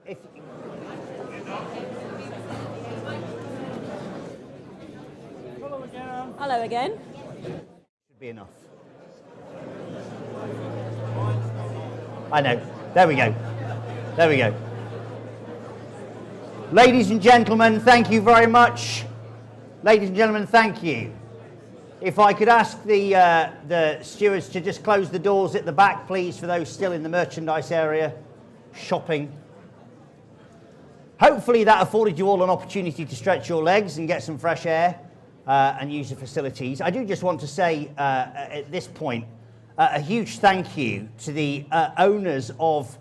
If... Hello again. Should be enough. I know. There we go. There we go. Ladies and gentlemen, thank you very much. Ladies and gentlemen, thank you. If I could ask the stewards to just close the doors at the back, please, for those still in the merchandise area, shopping. Hopefully that afforded you all an opportunity to stretch your legs and get some fresh air and use the facilities. I do just want to say at this point a huge thank you to the owners of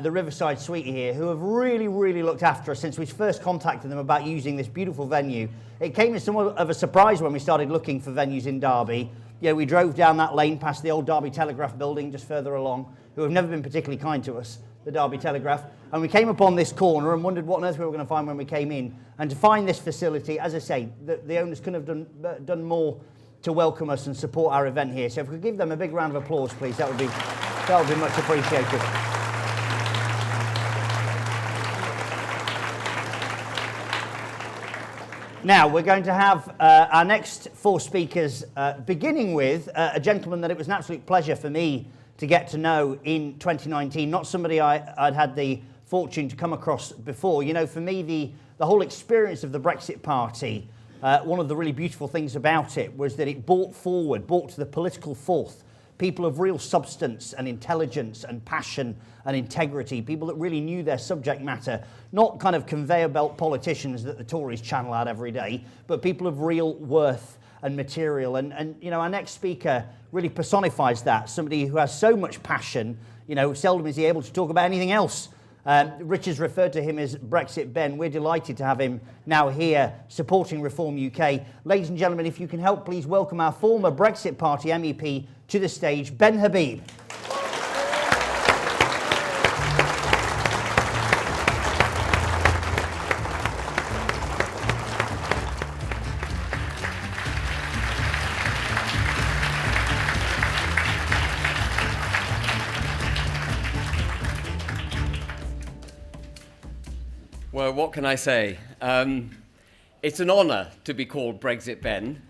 the Riverside Suite here, who have really looked after us since we first contacted them about using this beautiful venue. It came as somewhat of a surprise when we started looking for venues in Derby. Yeah, we drove down that lane past the old Derby Telegraph building just further along, who have never been particularly kind to us, the Derby Telegraph, and we came upon this corner and wondered what on earth we were going to find when we came in. And to find this facility, as I say, the owners couldn't have done more to welcome us and support our event here. So if we could give them a big round of applause, please, that would be much appreciated. Now, we're going to have our next four speakers, beginning with a gentleman that it was an absolute pleasure for me to get to know in 2019, not somebody I'd had the fortune to come across before. You know, for me, the whole experience of the Brexit Party, one of the really beautiful things about it was that it brought to the political forth people of real substance and intelligence and passion and integrity, people that really knew their subject matter, not kind of conveyor belt politicians that the Tories channel out every day, but people of real worth and material. And you know, our next speaker really personifies that, somebody who has so much passion, you know, seldom is he able to talk about anything else. Rich has referred to him as Brexit Ben. We're delighted to have him now here supporting Reform UK. Ladies and gentlemen, if you can help, please welcome our former Brexit Party MEP to the stage, Ben Habib. Well, what can I say? It's an honour to be called Brexit Ben.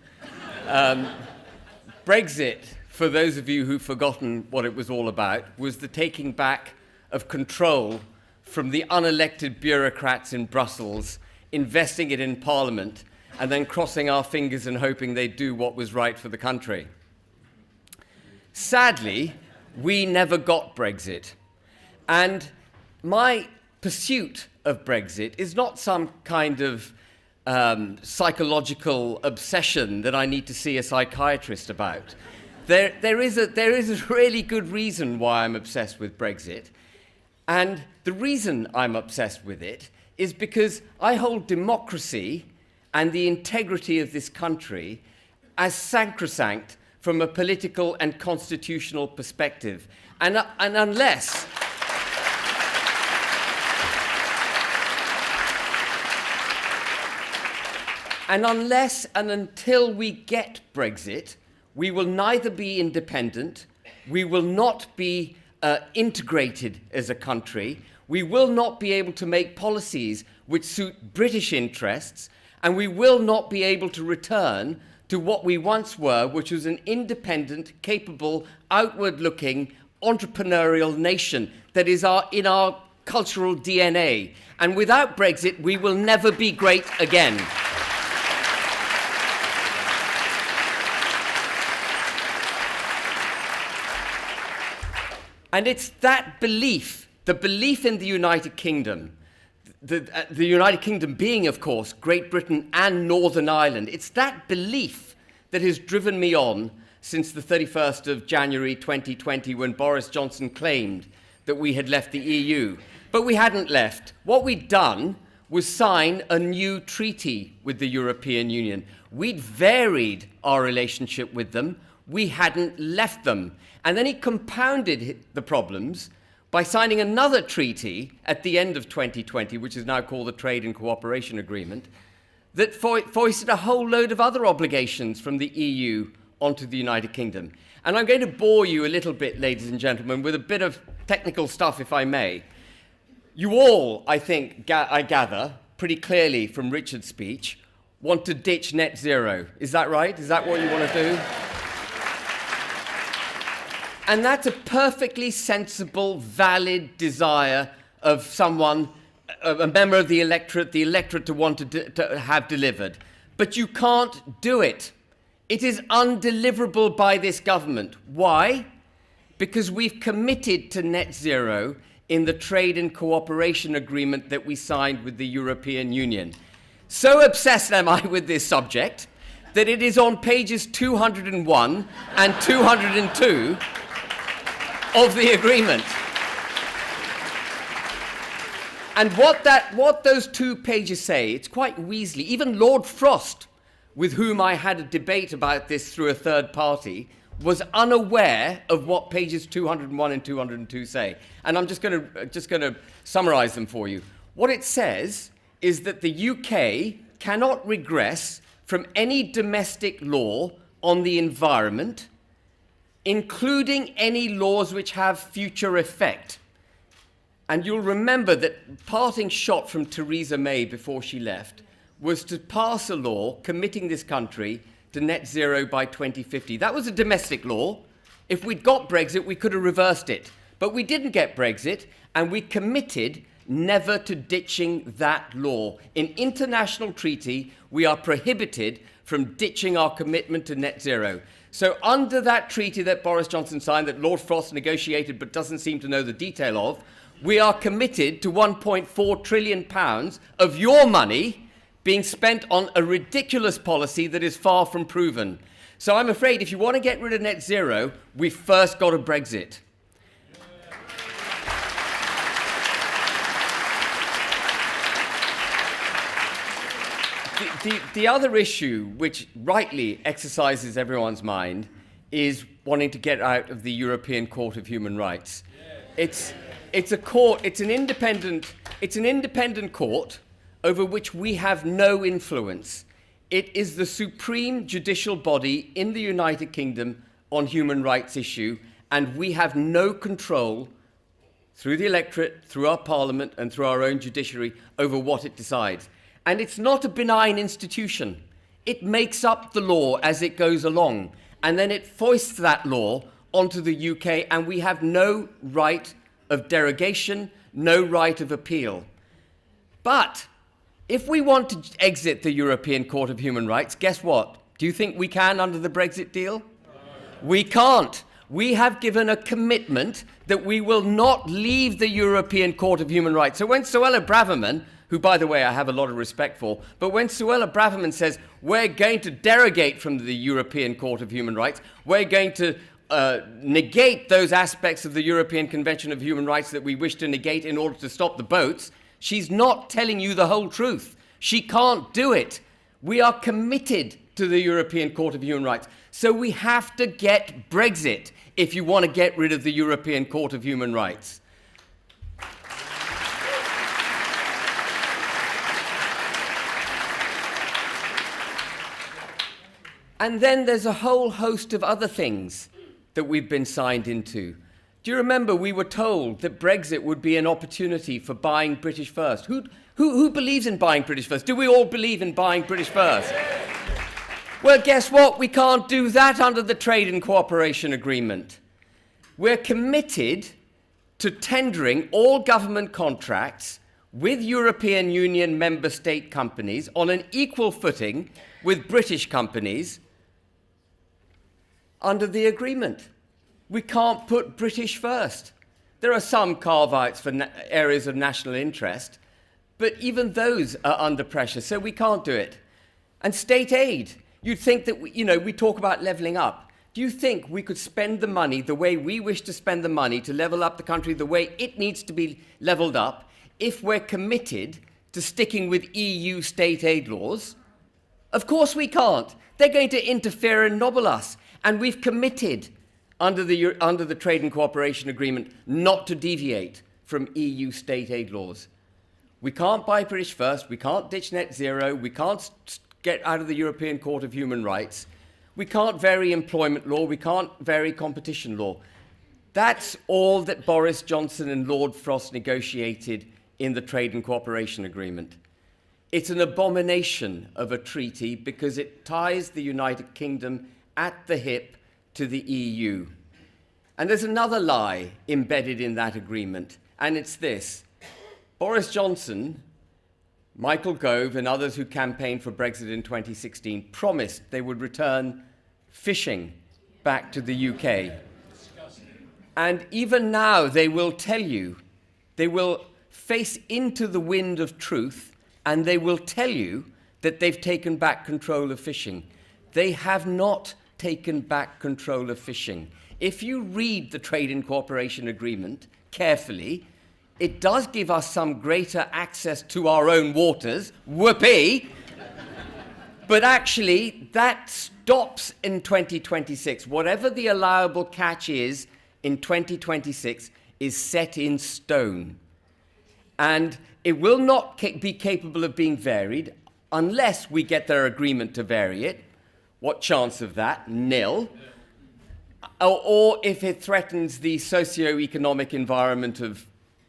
Brexit, for those of you who've forgotten what it was all about, was the taking back of control from the unelected bureaucrats in Brussels, investing it in Parliament, and then crossing our fingers and hoping they'd do what was right for the country. Sadly, we never got Brexit. And my pursuit of Brexit is not some kind of psychological obsession that I need to see a psychiatrist about. There is a really good reason why I'm obsessed with Brexit, and the reason I'm obsessed with it is because I hold democracy and the integrity of this country as sacrosanct from a political and constitutional perspective, and unless and until we get Brexit, we will neither be independent, we will not be integrated as a country, we will not be able to make policies which suit British interests, and we will not be able to return to what we once were, which was an independent, capable, outward-looking, entrepreneurial nation that is in our cultural DNA. And without Brexit, we will never be great again. And it's that belief, the belief in the United Kingdom, the United Kingdom being, of course, Great Britain and Northern Ireland, it's that belief that has driven me on since the 31st of January 2020, when Boris Johnson claimed that we had left the EU. But we hadn't left. What we'd done was sign a new treaty with the European Union. We'd varied our relationship with them. We hadn't left them. And then he compounded the problems by signing another treaty at the end of 2020, which is now called the Trade and Cooperation Agreement, that foisted a whole load of other obligations from the EU onto the United Kingdom. And I'm going to bore you a little bit, ladies and gentlemen, with a bit of technical stuff, if I may. You all, I think, I gather, pretty clearly from Richard's speech, want to ditch net zero. Is that right? Is that what you want to do? And that's a perfectly sensible, valid desire of someone, a member of the electorate to want to have delivered. But you can't do it. It is undeliverable by this government. Why? Because we've committed to net zero in the trade and cooperation agreement that we signed with the European Union. So obsessed am I with this subject that it is on pages 201 and 202 of the agreement. And what those 2 pages say, it's quite weaselly. Even Lord Frost, with whom I had a debate about this through a third party, was unaware of what pages 201 and 202 say. And I'm just going to summarize them for you. What it says is that the UK cannot regress from any domestic law on the environment, including any laws which have future effect. And you'll remember that parting shot from Theresa May before she left was to pass a law committing this country to net zero by 2050. That was a domestic law. If we'd got Brexit, we could have reversed it. But we didn't get Brexit, and we committed never to ditching that law. In international treaty, we are prohibited from ditching our commitment to net zero. So under that treaty that Boris Johnson signed, that Lord Frost negotiated but doesn't seem to know the detail of, we are committed to £1.4 trillion of your money being spent on a ridiculous policy that is far from proven. So I'm afraid if you want to get rid of net zero, we've first got to Brexit. The other issue, which rightly exercises everyone's mind, is wanting to get out of the European Court of Human Rights. It's an independent court over which we have no influence. It is the supreme judicial body in the United Kingdom on human rights issue, and we have no control through the electorate, through our parliament, and through our own judiciary over what it decides. And it's not a benign institution. It makes up the law as it goes along, and then it foists that law onto the UK, and we have no right of derogation, no right of appeal. But if we want to exit the European Court of Human Rights, guess what? Do you think we can under the Brexit deal? No. We can't. We have given a commitment that we will not leave the European Court of Human Rights. So when Suella Braverman, who, by the way, I have a lot of respect for, but when Suella Braverman says, we're going to derogate from the European Court of Human Rights, we're going to negate those aspects of the European Convention of Human Rights that we wish to negate in order to stop the boats, she's not telling you the whole truth. She can't do it. We are committed to the European Court of Human Rights. So we have to get Brexit if you want to get rid of the European Court of Human Rights. And then there's a whole host of other things that we've been signed into. Do you remember we were told that Brexit would be an opportunity for buying British first? Who believes in buying British first? Do we all believe in buying British first? Well, guess what? We can't do that under the Trade and Cooperation Agreement. We're committed to tendering all government contracts with European Union member state companies on an equal footing with British companies under the agreement. We can't put British first. There are some carve-outs for areas of national interest, but even those are under pressure, so we can't do it. And state aid, you'd think that, we talk about levelling up. Do you think we could spend the money the way we wish to spend the money to level up the country the way it needs to be levelled up if we're committed to sticking with EU state aid laws? Of course we can't. They're going to interfere and nobble us. And we've committed under the Trade and Cooperation Agreement not to deviate from EU state aid laws. We can't buy British first, we can't ditch net zero, we can't get out of the European Court of Human Rights, we can't vary employment law, we can't vary competition law. That's all that Boris Johnson and Lord Frost negotiated in the Trade and Cooperation Agreement. It's an abomination of a treaty because it ties the United Kingdom at the hip to the EU. And there's another lie embedded in that agreement, and it's this. Boris Johnson, Michael Gove, and others who campaigned for Brexit in 2016 promised they would return fishing back to the UK. And even now they will tell you, they will face into the wind of truth, and they will tell you that they've taken back control of fishing. They have not taken back control of fishing. If you read the Trade and Cooperation Agreement carefully, it does give us some greater access to our own waters, whoopee, but actually that stops in 2026. Whatever the allowable catch is in 2026 is set in stone. And it will not be capable of being varied unless we get their agreement to vary it. What chance of that? Nil. Or if it threatens the socio-economic environment of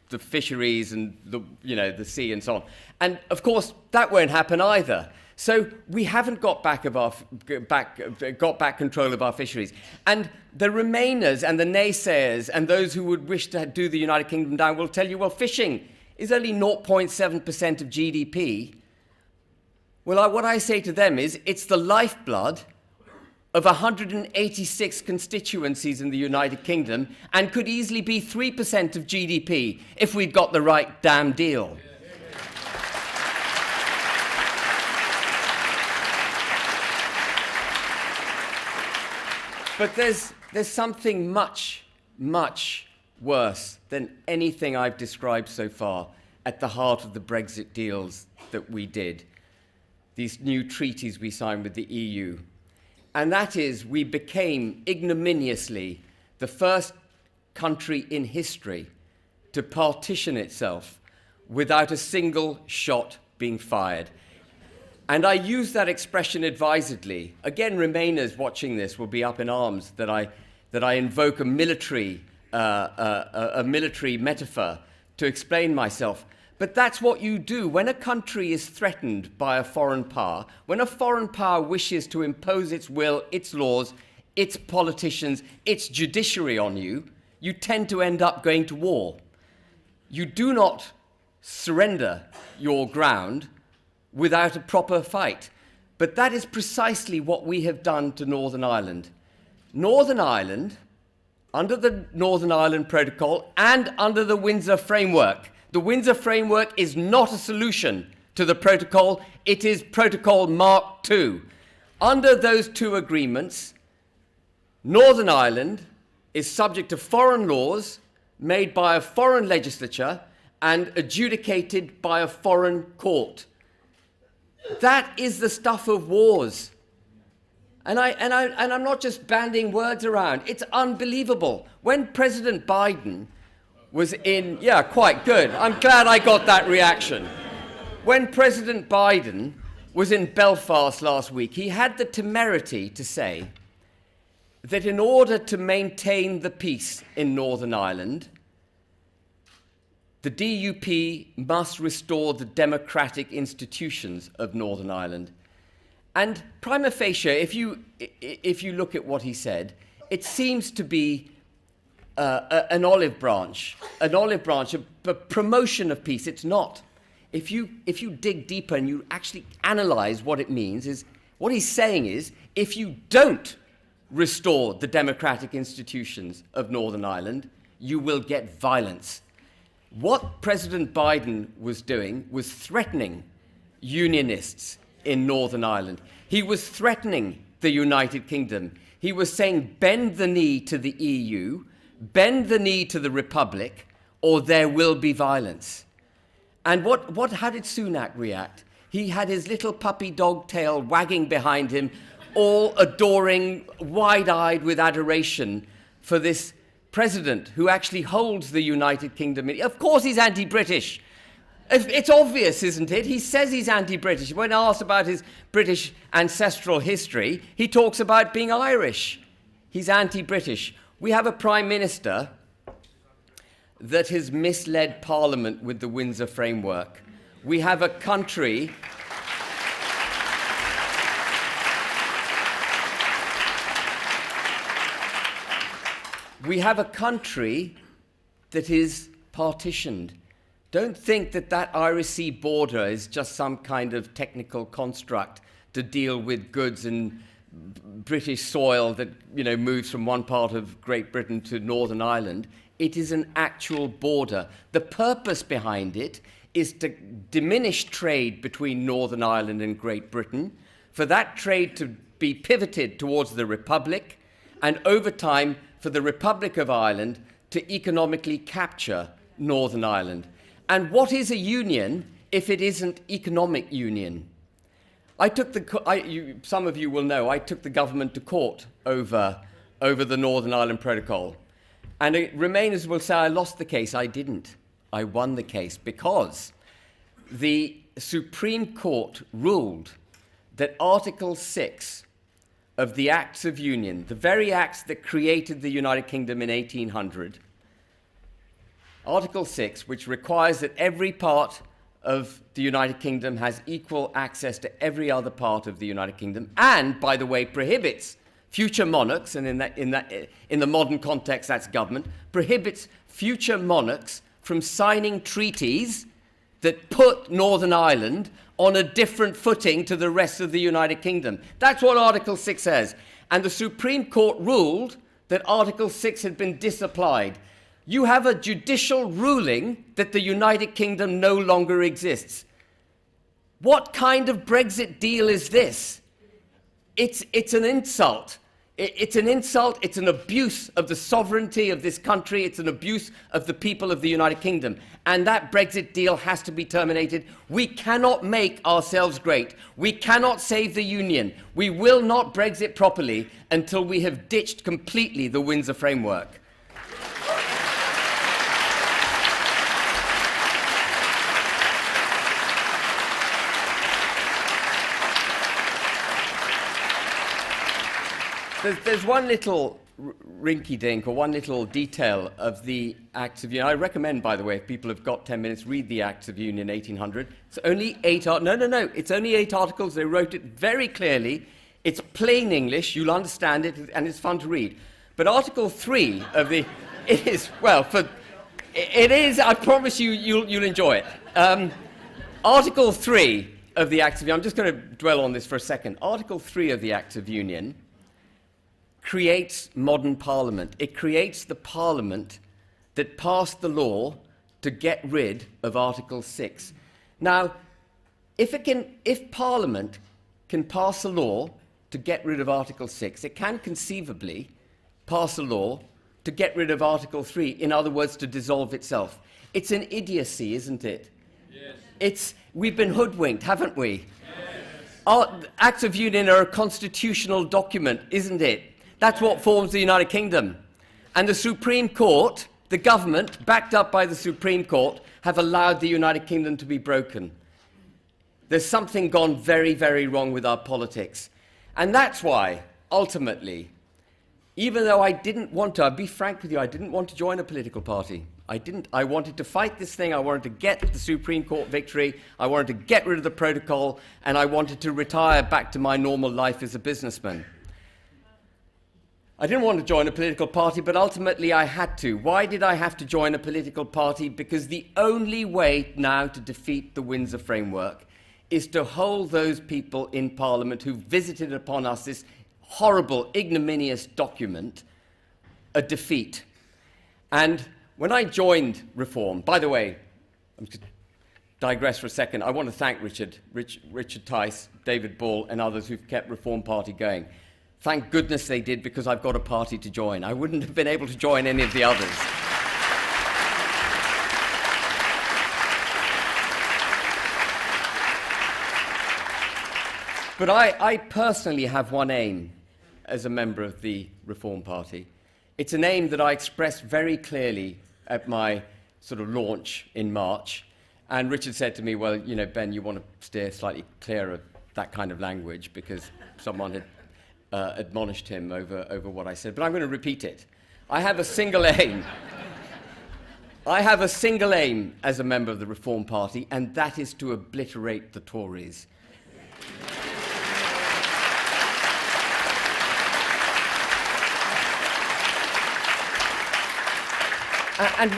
the fisheries and the sea and so on. And of course, that won't happen either. So we haven't got back control of our fisheries. And the Remainers and the naysayers and those who would wish to do the United Kingdom down will tell you, well, fishing is only 0.7% of GDP. Well, what I say to them is it's the lifeblood of 186 constituencies in the United Kingdom and could easily be 3% of GDP if we'd got the right damn deal. But there's something much, much worse than anything I've described so far at the heart of the Brexit deals that we did, these new treaties we signed with the EU. And that is, we became ignominiously the first country in history to partition itself without a single shot being fired. And I use that expression advisedly. Again, Remainers watching this will be up in arms that I invoke a military metaphor to explain myself. But that's what you do. When a country is threatened by a foreign power, when a foreign power wishes to impose its will, its laws, its politicians, its judiciary on you, you tend to end up going to war. You do not surrender your ground without a proper fight. But that is precisely what we have done to Northern Ireland. Northern Ireland, under the Northern Ireland Protocol and under the Windsor Framework, the Windsor Framework is not a solution to the protocol. It is Protocol Mark II. Under those two agreements, Northern Ireland is subject to foreign laws made by a foreign legislature and adjudicated by a foreign court. That is the stuff of wars. And I'm not just banding words around. It's unbelievable. When President Biden was in, yeah, quite good. I'm glad I got that reaction. When President Biden was in Belfast last week, he had the temerity to say that in order to maintain the peace in Northern Ireland, the DUP must restore the democratic institutions of Northern Ireland. And prima facie, if you look at what he said, it seems to be an olive branch, a promotion of peace. It's not. If you dig deeper and you actually analyze what it means, is what he's saying is, if you don't restore the democratic institutions of Northern Ireland, you will get violence. What President Biden was doing was threatening unionists in Northern Ireland. He was threatening the United Kingdom. He was saying, bend the knee to the EU, bend the knee to the Republic, or there will be violence. And how did Sunak react? He had his little puppy dog tail wagging behind him, all adoring, wide-eyed with adoration for this president who actually holds the United Kingdom. Of course he's anti-British. It's obvious, isn't it? He says he's anti-British. When asked about his British ancestral history, he talks about being Irish. He's anti-British. We have a prime minister that has misled Parliament with the Windsor Framework. We have a country that is partitioned. Don't think that that Irish Sea border is just some kind of technical construct to deal with goods and British soil that, moves from one part of Great Britain to Northern Ireland. It is an actual border. The purpose behind it is to diminish trade between Northern Ireland and Great Britain, for that trade to be pivoted towards the Republic, and over time for the Republic of Ireland to economically capture Northern Ireland. And what is a union if it isn't economic union? Some of you will know, I took the government to court over the Northern Ireland Protocol. And Remainers will say I lost the case. I didn't. I won the case because the Supreme Court ruled that Article 6 of the Acts of Union, the very acts that created the United Kingdom in 1800, Article 6, which requires that every part of the United Kingdom has equal access to every other part of the United Kingdom, and, by the way, prohibits future monarchs, and in the modern context that's government, prohibits future monarchs from signing treaties that put Northern Ireland on a different footing to the rest of the United Kingdom. That's what Article 6 says. And the Supreme Court ruled that Article 6 had been disapplied. You have a judicial ruling that the United Kingdom no longer exists. What kind of Brexit deal is this? It's an insult. It's an insult, it's an abuse of the sovereignty of this country, it's an abuse of the people of the United Kingdom. And that Brexit deal has to be terminated. We cannot make ourselves great. We cannot save the Union. We will not Brexit properly until we have ditched completely the Windsor Framework. There's one little rinky-dink or one little detail of the Acts of Union. I recommend, by the way, if people have got 10 minutes, read the Acts of Union 1800. It's only 8 articles. It's only 8 articles. They wrote it very clearly. It's plain English. You'll understand it, and it's fun to read. But Article 3 of the... It is, I promise you, you'll enjoy it. Article 3 of the Acts of Union, I'm just going to dwell on this for a second. Article 3 of the Acts of Union creates modern parliament. It creates the parliament that passed the law to get rid of Article 6. Now, if Parliament can pass a law to get rid of Article 6, it can conceivably pass a law to get rid of Article 3, in other words, to dissolve itself. It's an idiocy, isn't it? Yes. We've been hoodwinked, haven't we? Yes. Our Acts of Union are a constitutional document, isn't it? That's what forms the United Kingdom. And the Supreme Court, the government, backed up by the Supreme Court, have allowed the United Kingdom to be broken. There's something gone very, very wrong with our politics. And that's why, ultimately, even though I didn't want to, I'll be frank with you, I didn't want to join a political party. I wanted to fight this thing. I wanted to get the Supreme Court victory. I wanted to get rid of the protocol. And I wanted to retire back to my normal life as a businessman. I didn't want to join a political party, but ultimately I had to. Why did I have to join a political party? Because the only way now to defeat the Windsor Framework is to hold those people in Parliament who visited upon us this horrible, ignominious document a defeat. And when I joined Reform, by the way, I'm just digress for a second, I want to thank Richard Tice, David Ball, and others who've kept Reform Party going. Thank goodness they did, because I've got a party to join. I wouldn't have been able to join any of the others. But I personally have one aim as a member of the Reform Party. It's an aim that I expressed very clearly at my sort of launch in March. And Richard said to me, well, Ben, you want to steer slightly clear of that kind of language, because someone had admonished him over what I said, but I'm going to repeat it. I have a single aim. I have a single aim as a member of the Reform Party, and that is to obliterate the Tories. And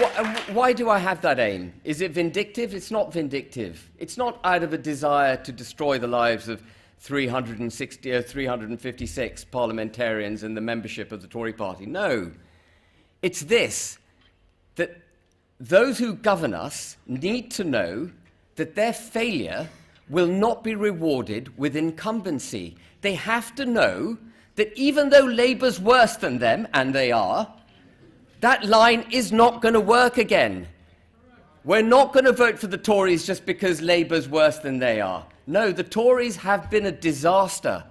why do I have that aim? Is it vindictive? It's not vindictive. It's not out of a desire to destroy the lives of 356 parliamentarians and the membership of the Tory party. No. It's this, that those who govern us need to know that their failure will not be rewarded with incumbency. They have to know that even though Labour's worse than them, and they are, that line is not going to work again. We're not going to vote for the Tories just because Labour's worse than they are. No, the Tories have been a disaster.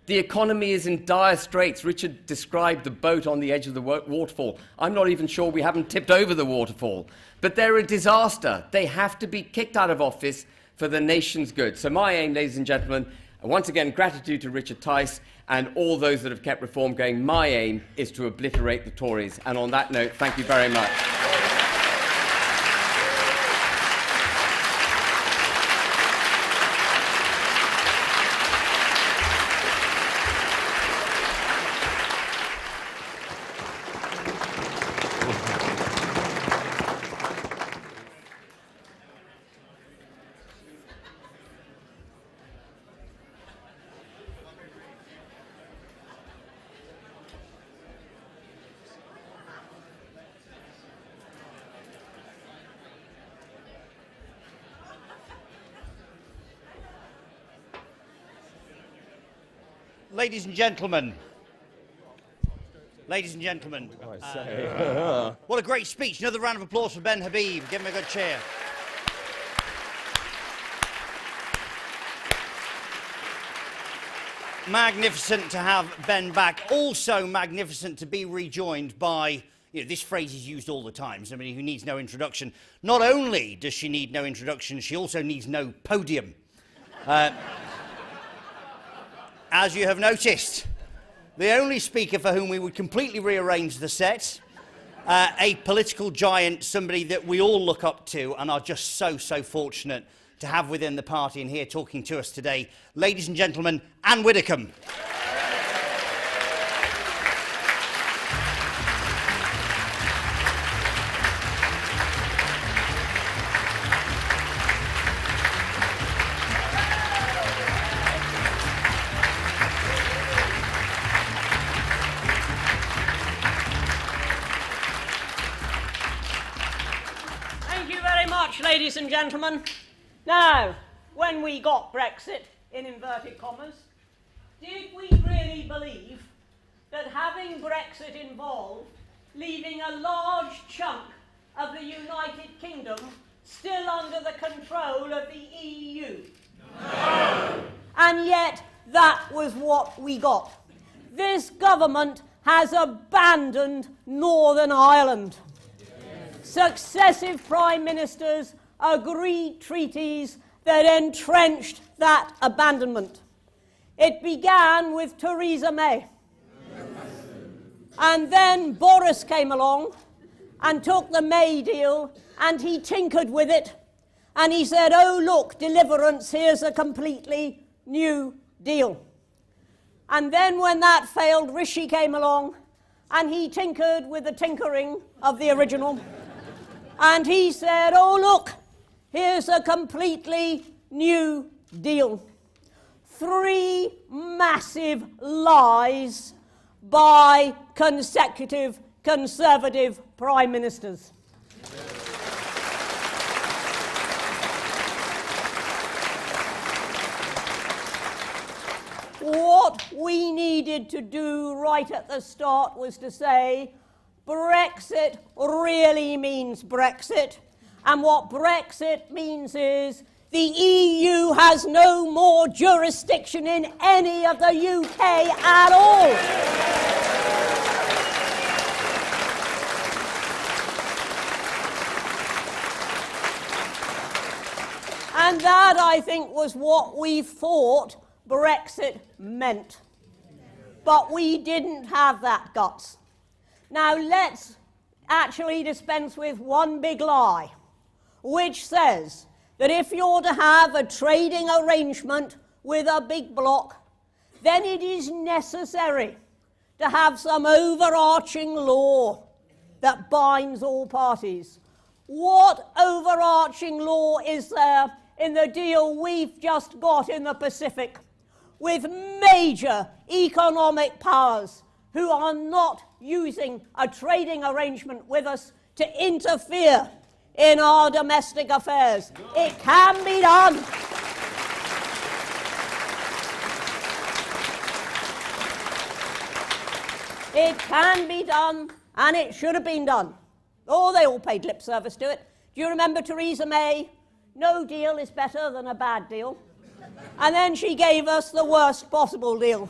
The economy is in dire straits. Richard described the boat on the edge of the waterfall. I'm not even sure we haven't tipped over the waterfall. But they're a disaster. They have to be kicked out of office for the nation's good. So my aim, ladies and gentlemen, and once again, gratitude to Richard Tice and all those that have kept reform going. My aim is to obliterate the Tories. And on that note, thank you very much. Ladies and gentlemen, what a great speech. Another round of applause for Ben Habib. Give him a good cheer. Magnificent to have Ben back. Also magnificent to be rejoined by, this phrase is used all the time, somebody who needs no introduction. Not only does she need no introduction, she also needs no podium. As you have noticed, the only speaker for whom we would completely rearrange the set, a political giant, somebody that we all look up to and are just so fortunate to have within the party and here talking to us today. Ladies and gentlemen, Ann Widdecombe. Ladies and gentlemen, now, when we got Brexit, in inverted commas, did we really believe that having Brexit involved, leaving a large chunk of the United Kingdom still under the control of the EU? No! And yet, that was what we got. This government has abandoned Northern Ireland. Successive prime ministers agreed treaties that entrenched that abandonment. It began with Theresa May. And then Boris came along and took the May deal and he tinkered with it. And he said, oh, look, deliverance, here's a completely new deal. And then when that failed, Rishi came along and he tinkered with the tinkering of the original. And he said, oh, look, here's a completely new deal. 3 massive lies by consecutive Conservative prime ministers. What we needed to do right at the start was to say, Brexit really means Brexit. And what Brexit means is the EU has no more jurisdiction in any of the UK at all. And that, I think, was what we thought Brexit meant. But we didn't have that guts. Now let's actually dispense with one big lie, which says that if you're to have a trading arrangement with a big bloc, then it is necessary to have some overarching law that binds all parties. What overarching law is there in the deal we've just got in the Pacific with major economic powers who are not using a trading arrangement with us to interfere in our domestic affairs? It can be done. It can be done, and it should have been done. Oh, they all paid lip service to it. Do you remember Theresa May? No deal is better than a bad deal. And then she gave us the worst possible deal.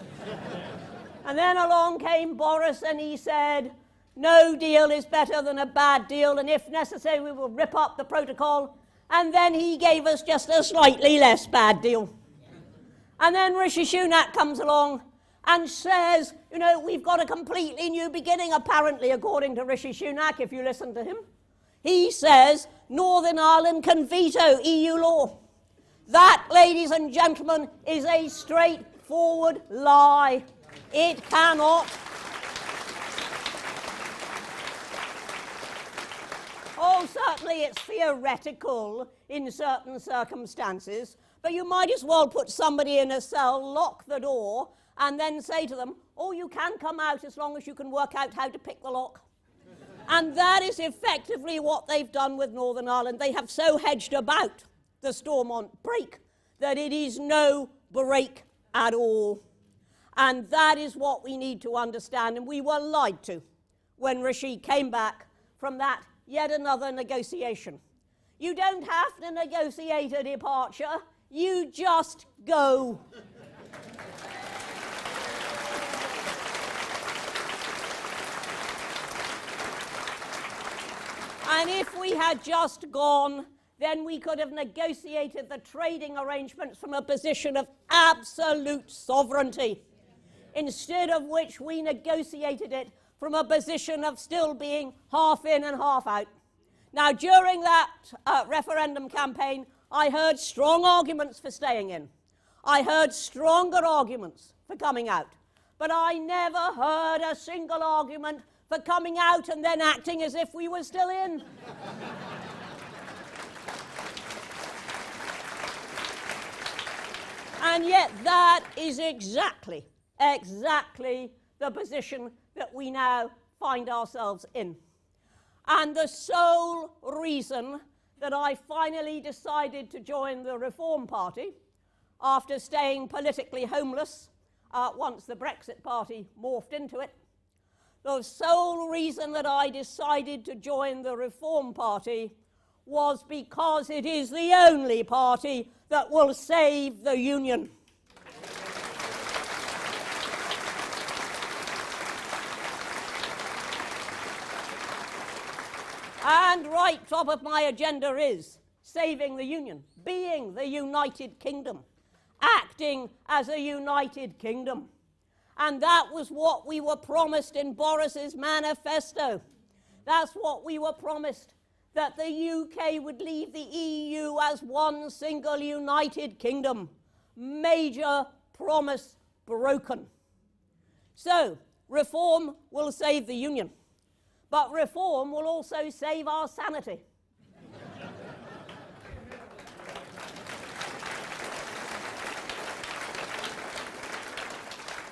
And then along came Boris and he said, no deal is better than a bad deal, and if necessary we will rip up the protocol. And then he gave us just a slightly less bad deal. And then Rishi Sunak comes along and says, you know, we've got a completely new beginning, apparently, according to Rishi Sunak, if you listen to him. He says Northern Ireland can veto EU law. That, ladies and gentlemen, is a straightforward lie. It cannot. Oh, certainly it's theoretical in certain circumstances, but you might as well put somebody in a cell, lock the door, and then say to them, oh, you can come out as long as you can work out how to pick the lock. And that is effectively what they've done with Northern Ireland. They have so hedged about the Stormont break that it is no break at all. And that is what we need to understand. And we were lied to when Rishi came back from that yet another negotiation. You don't have to negotiate a departure. You just go. And if we had just gone, then we could have negotiated the trading arrangements from a position of absolute sovereignty, instead of which we negotiated it from a position of still being half in and half out. Now, during that referendum campaign, I heard strong arguments for staying in. I heard stronger arguments for coming out. But I never heard a single argument for coming out and then acting as if we were still in. And yet that is exactly the position that we now find ourselves in. And the sole reason that I finally decided to join the Reform Party, after staying politically homeless once the Brexit Party morphed into it, the sole reason that I decided to join the Reform Party was because it is the only party that will save the Union. And right top of my agenda is saving the Union, being the United Kingdom, acting as a United Kingdom. And that was what we were promised in Boris's manifesto. That's what we were promised, that the UK would leave the EU as one single United Kingdom. Major promise broken. So, reform will save the Union, but reform will also save our sanity.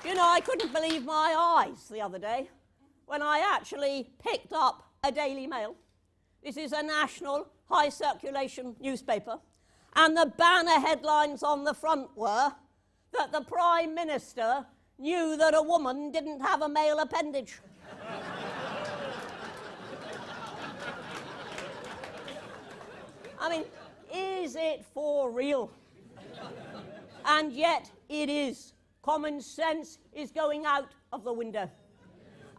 You know, I couldn't believe my eyes the other day when I actually picked up a Daily Mail. This is a national, high-circulation newspaper, and the banner headlines on the front were that the Prime Minister knew that a woman didn't have a male appendage. I mean, is it for real? And yet it is. Common sense is going out of the window.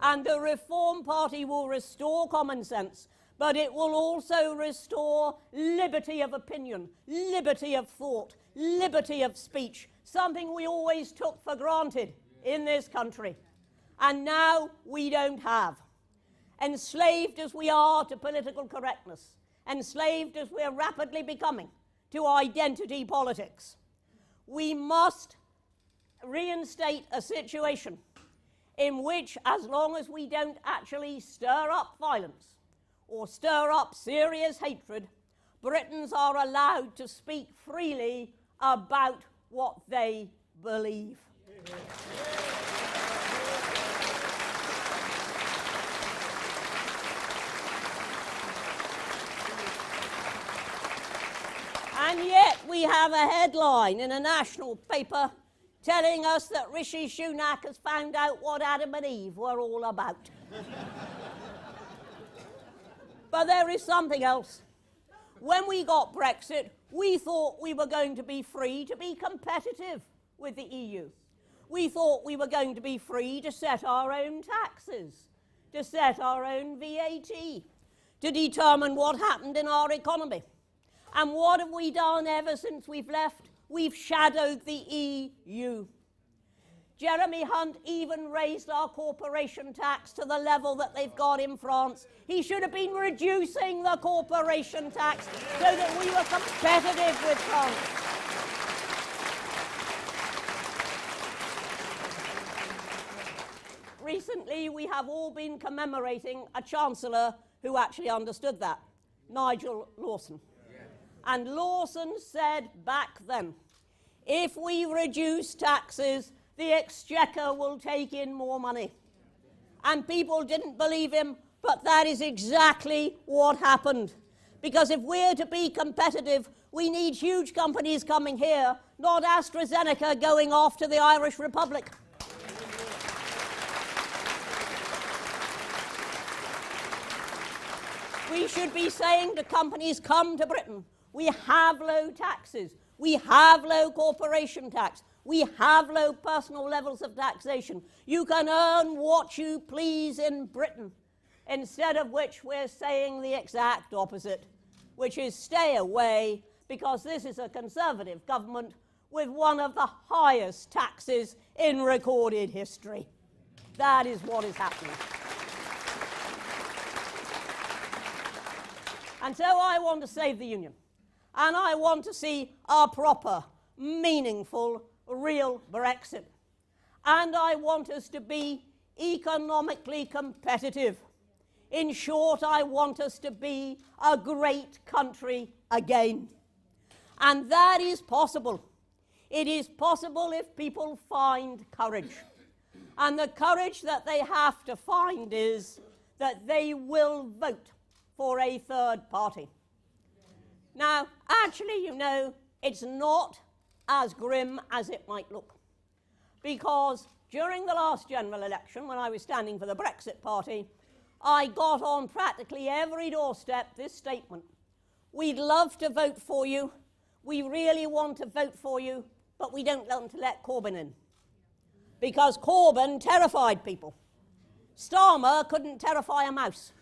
And the Reform Party will restore common sense, but it will also restore liberty of opinion, liberty of thought, liberty of speech, something we always took for granted in this country. And now we don't have. enslaved as we are to political correctness, enslaved as we're rapidly becoming to identity politics, we must reinstate a situation in which, as long as we don't actually stir up violence or stir up serious hatred, Britons are allowed to speak freely about what they believe. And yet we have a headline in a national paper telling us that Rishi Sunak has found out what Adam and Eve were all about. But there is something else. When we got Brexit, we thought we were going to be free to be competitive with the EU. We thought we were going to be free to set our own taxes, to set our own VAT, to determine what happened in our economy. And what have we done ever since we've left? We've shadowed the EU. Jeremy Hunt even raised our corporation tax to the level that they've got in France. He should have been reducing the corporation tax so that we were competitive with France. Recently, we have all been commemorating a Chancellor who actually understood that, Nigel Lawson. And Lawson said back then, if we reduce taxes, the Exchequer will take in more money. And people didn't believe him, but that is exactly what happened. Because if we're to be competitive, we need huge companies coming here, not AstraZeneca going off to the Irish Republic. We should be saying to companies, come to Britain. We have low taxes. We have low corporation tax. We have low personal levels of taxation. You can earn what you please in Britain, instead of which we're saying the exact opposite, which is stay away, because this is a Conservative government with one of the highest taxes in recorded history. That is what is happening. And so I want to save the Union. And I want to see a proper, meaningful, real Brexit. And I want us to be economically competitive. In short, I want us to be a great country again. And that is possible. It is possible if people find courage. And the courage that they have to find is that they will vote for a third party. Now, actually, you know, it's not as grim as it might look. Because during the last general election, when I was standing for the Brexit Party, I got on practically every doorstep this statement. We'd love to vote for you. We really want to vote for you, but we don't want to let Corbyn in. Because Corbyn terrified people. Starmer couldn't terrify a mouse.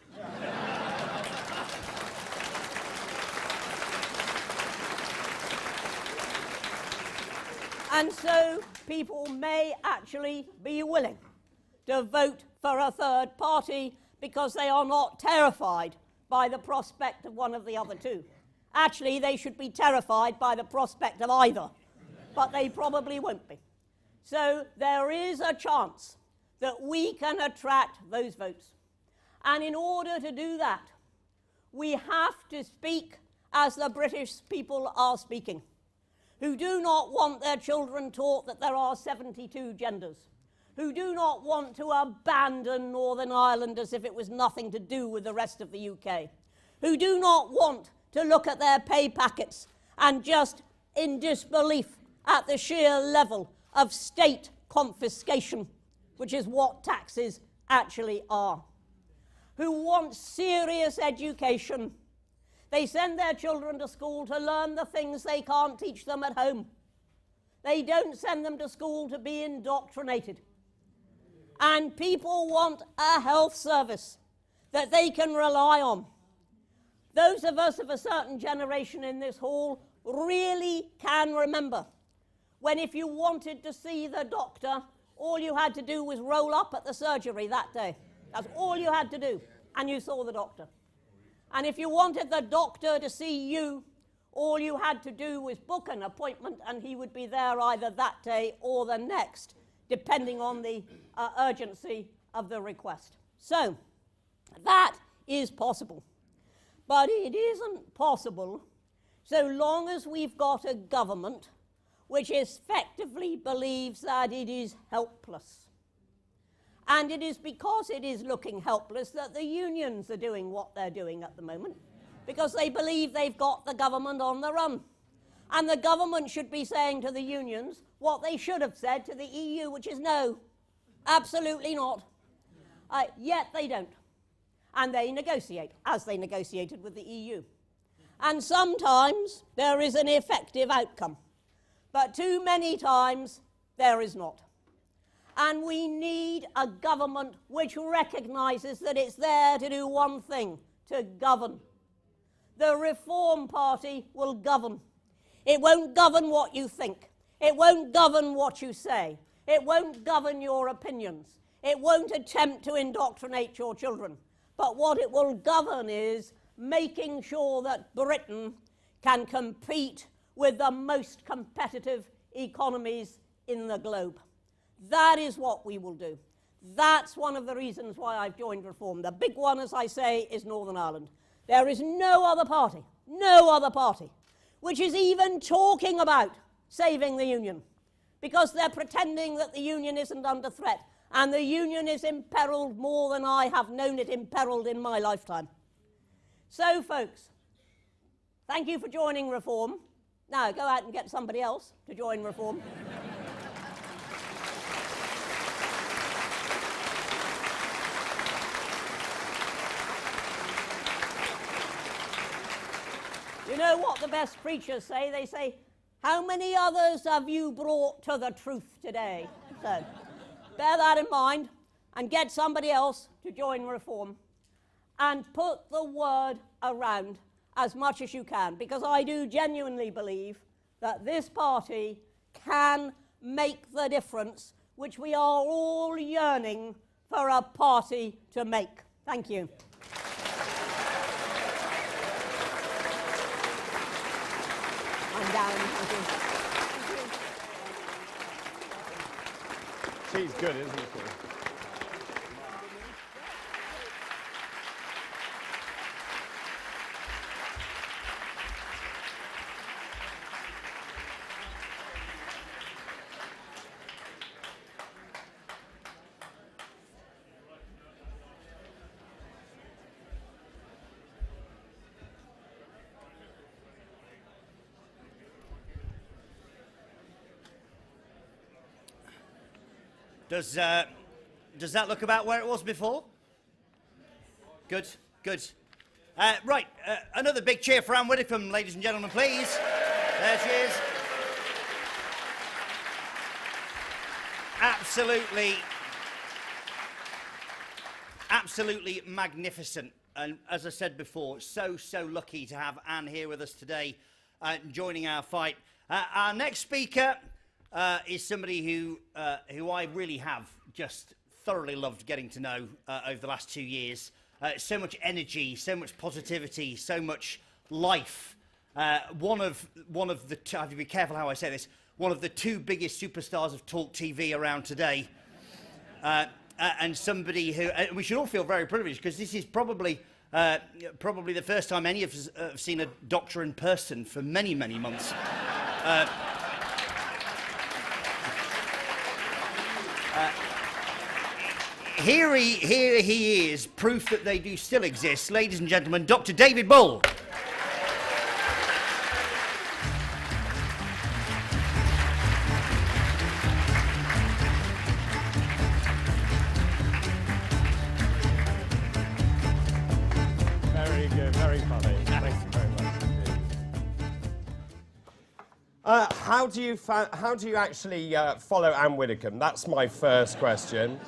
And so people may actually be willing to vote for a third party because they are not terrified by the prospect of one of the other two. Actually, they should be terrified by the prospect of either, but they probably won't be. So there is a chance that we can attract those votes. And in order to do that, we have to speak as the British people are speaking, who do not want their children taught that there are 72 genders, who do not want to abandon Northern Ireland as if it was nothing to do with the rest of the UK, who do not want to look at their pay packets and just in disbelief at the sheer level of state confiscation, which is what taxes actually are, who want serious education. They send their children to school to learn the things they can't teach them at home. They don't send them to school to be indoctrinated. And people want a health service that they can rely on. Those of us of a certain generation in this hall really can remember when if you wanted to see the doctor, all you had to do was roll up at the surgery that day. That's all you had to do. and you saw the doctor. And if you wanted the doctor to see you, all you had to do was book an appointment and he would be there either that day or the next, depending on the urgency of the request. So that is possible. But it isn't possible so long as we've got a government which effectively believes that it is helpless. And it is because it is looking helpless that the unions are doing what they're doing at the moment, because they believe they've got the government on the run. And the government should be saying to the unions what they should have said to the EU, which is no, absolutely not. Yet they don't. And they negotiate, as they negotiated with the EU. And sometimes there is an effective outcome, but too many times there is not. And we need a government which recognises that it's there to do one thing, to govern. The Reform Party will govern. It won't govern what you think. It won't govern what you say. It won't govern your opinions. It won't attempt to indoctrinate your children. But what it will govern is making sure that Britain can compete with the most competitive economies in the globe. That is what we will do. That's one of the reasons why I've joined Reform. The big one, as I say, is Northern Ireland. There is no other party, which is even talking about saving the union, because they're pretending that the union isn't under threat, and the union is imperiled more than I have known it imperiled in my lifetime. So, folks, thank you for joining Reform. Now, go out and get somebody else to join Reform. You know what the best preachers say? They say, how many others have you brought to the truth today? So, bear that in mind and get somebody else to join Reform and put the word around as much as you can, because I do genuinely believe that this party can make the difference which we are all yearning for a party to make. Thank you. I'm down. Thank you. She's good, isn't she? Does that look about where it was before? Good, good. Right, another big cheer for Ann Widdecombe, ladies and gentlemen, please. There she is. Absolutely magnificent. And as I said before, so lucky to have Ann here with us today, joining our fight. Our next speaker is somebody who I really have just thoroughly loved getting to know over the last 2 years. So much energy, so much positivity, so much life. One of the I have to be careful how I say this. One of the two biggest superstars of talk TV around today, and somebody who we should all feel very privileged, because this is probably the first time any of us have seen a doctor in person for many months. Here he is, proof that they do still exist. Ladies and gentlemen, Dr. David Bull. Very good, very funny. Thank you very much. How do you actually follow Ann Widdecombe? That's my first question.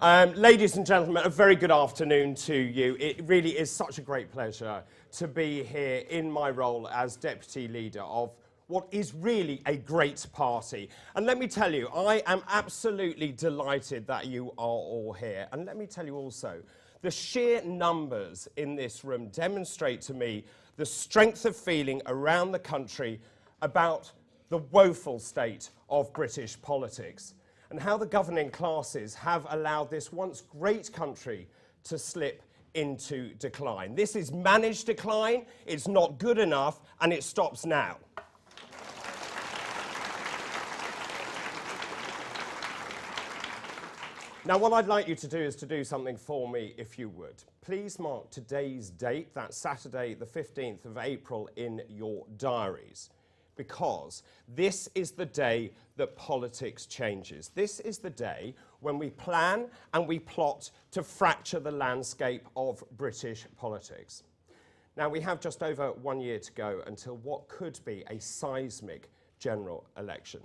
Ladies and gentlemen, a very good afternoon to you. It really is such a great pleasure to be here in my role as Deputy Leader of what is really a great party. And let me tell you, I am absolutely delighted that you are all here. And let me tell you also The sheer numbers in this room demonstrate to me the strength of feeling around the country about the woeful state of British politics and how the governing classes have allowed this once great country to slip into decline. This is managed decline, it's not good enough, and it stops now. Now, what I'd like you to do is to do something for me, if you would. Please mark today's date, that's Saturday, the 15th of April, in your diaries, because this is the day that politics changes. This is the day when we plan and we plot to fracture the landscape of British politics. Now, we have just over 1 year to go until what could be a seismic general election.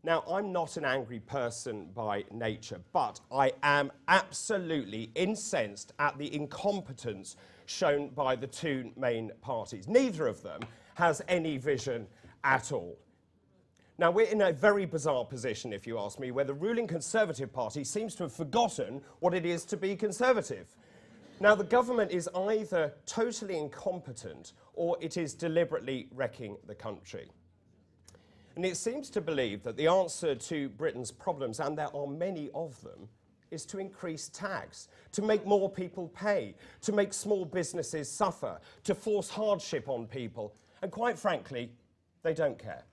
Now, I'm not an angry person by nature, but I am absolutely incensed at the incompetence shown by the two main parties. Neither of them has any vision at all. Now, we're in a very bizarre position, if you ask me, where the ruling Conservative Party seems to have forgotten what it is to be Conservative. Now, the government is either totally incompetent or it is deliberately wrecking the country. And it seems to believe that the answer to Britain's problems, and there are many of them, is to increase tax, to make more people pay, to make small businesses suffer, to force hardship on people. And quite frankly, they don't care.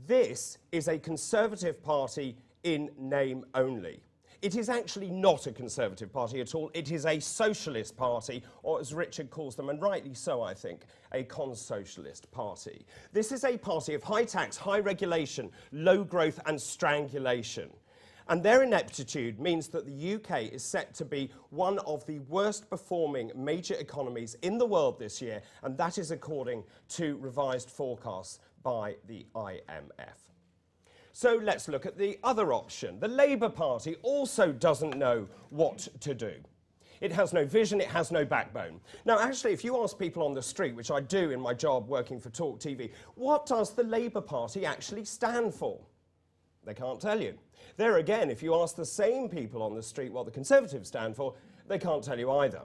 This is a Conservative Party in name only. It is actually not a Conservative Party at all. It is a socialist party, or as Richard calls them, and rightly so, I think, a con-socialist party. This is a party of high tax, high regulation, low growth and strangulation. And their ineptitude means that the UK is set to be one of the worst performing major economies in the world this year, and that is according to revised forecasts by the IMF. So let's look at the other option. The Labour Party also doesn't know what to do. It has no vision, it has no backbone. Now, actually, if you ask people on the street, which I do in my job working for Talk TV, what does the Labour Party actually stand for? They can't tell you. There again, if you ask the same people on the street what the Conservatives stand for, they can't tell you either.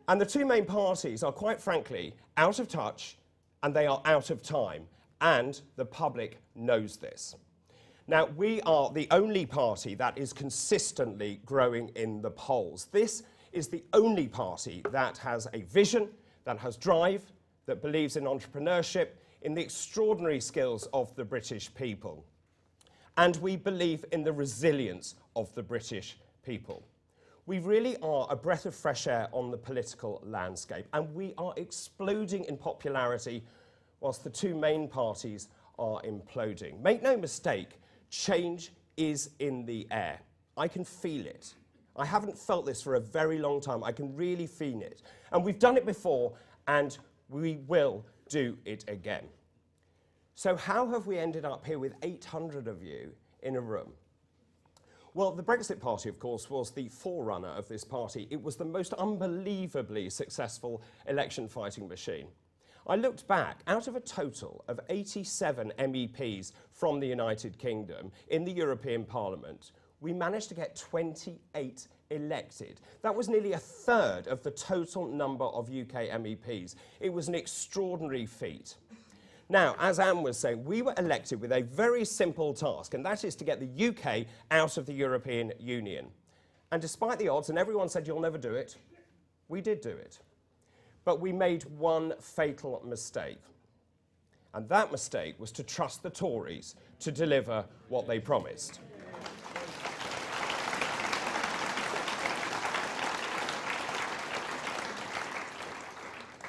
And the two main parties are, quite frankly, out of touch and they are out of time. And the public knows this. Now, we are the only party that is consistently growing in the polls. This is the only party that has a vision, that has drive, that believes in entrepreneurship, in the extraordinary skills of the British people. And we believe in the resilience of the British people. We really are a breath of fresh air on the political landscape, and we are exploding in popularity whilst the two main parties are imploding. Make no mistake, change is in the air. I can feel it. I haven't felt this for a very long time. I can really feel it. And we've done it before, and we will do it again. So how have we ended up here with 800 of you in a room? Well, the Brexit Party, of course, was the forerunner of this party. It was the most unbelievably successful election fighting machine. I looked back, out of a total of 87 MEPs from the United Kingdom in the European Parliament, we managed to get 28 elected. That was nearly a third of the total number of UK MEPs. It was an extraordinary feat. Now, as Anne was saying, we were elected with a very simple task, and that is to get the UK out of the European Union. And despite the odds, and everyone said you'll never do it, we did do it. But we made one fatal mistake. And that mistake was to trust the Tories to deliver what they promised.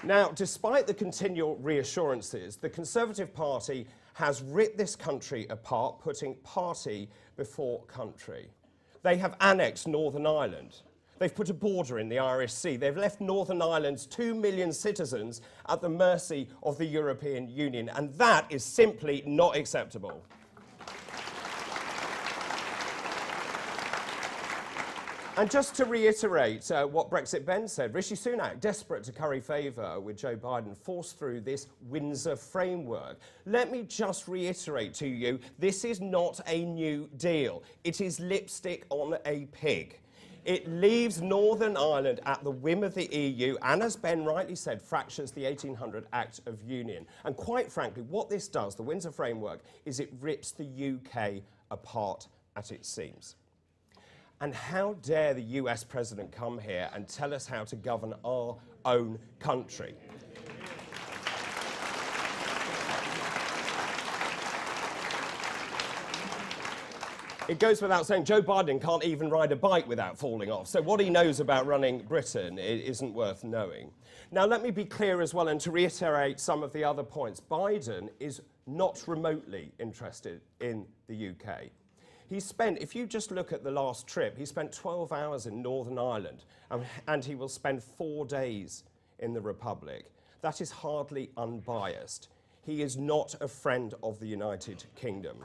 Now, despite the continual reassurances, the Conservative Party has ripped this country apart, putting party before country. They have annexed Northern Ireland. They've put a border in the Irish Sea. They've left Northern Ireland's 2 million citizens at the mercy of the European Union, and that is simply not acceptable. And just to reiterate what Brexit Ben said, Rishi Sunak, desperate to curry favour with Joe Biden, forced through this Windsor framework. Let me just reiterate to you, this is not a new deal. It is lipstick on a pig. It leaves Northern Ireland at the whim of the EU and, as Ben rightly said, fractures the 1800 Act of Union. And quite frankly, what this does, the Windsor Framework, is it rips the UK apart at its seams. And how dare the US president come here and tell us how to govern our own country? It goes without saying, Joe Biden can't even ride a bike without falling off. So what he knows about running Britain isn't worth knowing. Now, let me be clear as well, and to reiterate some of the other points. Biden is not remotely interested in the UK. He spent, if you just look at the last trip, he spent 12 hours in Northern Ireland, and he will spend 4 days in the Republic. That is hardly unbiased. He is not a friend of the United Kingdom.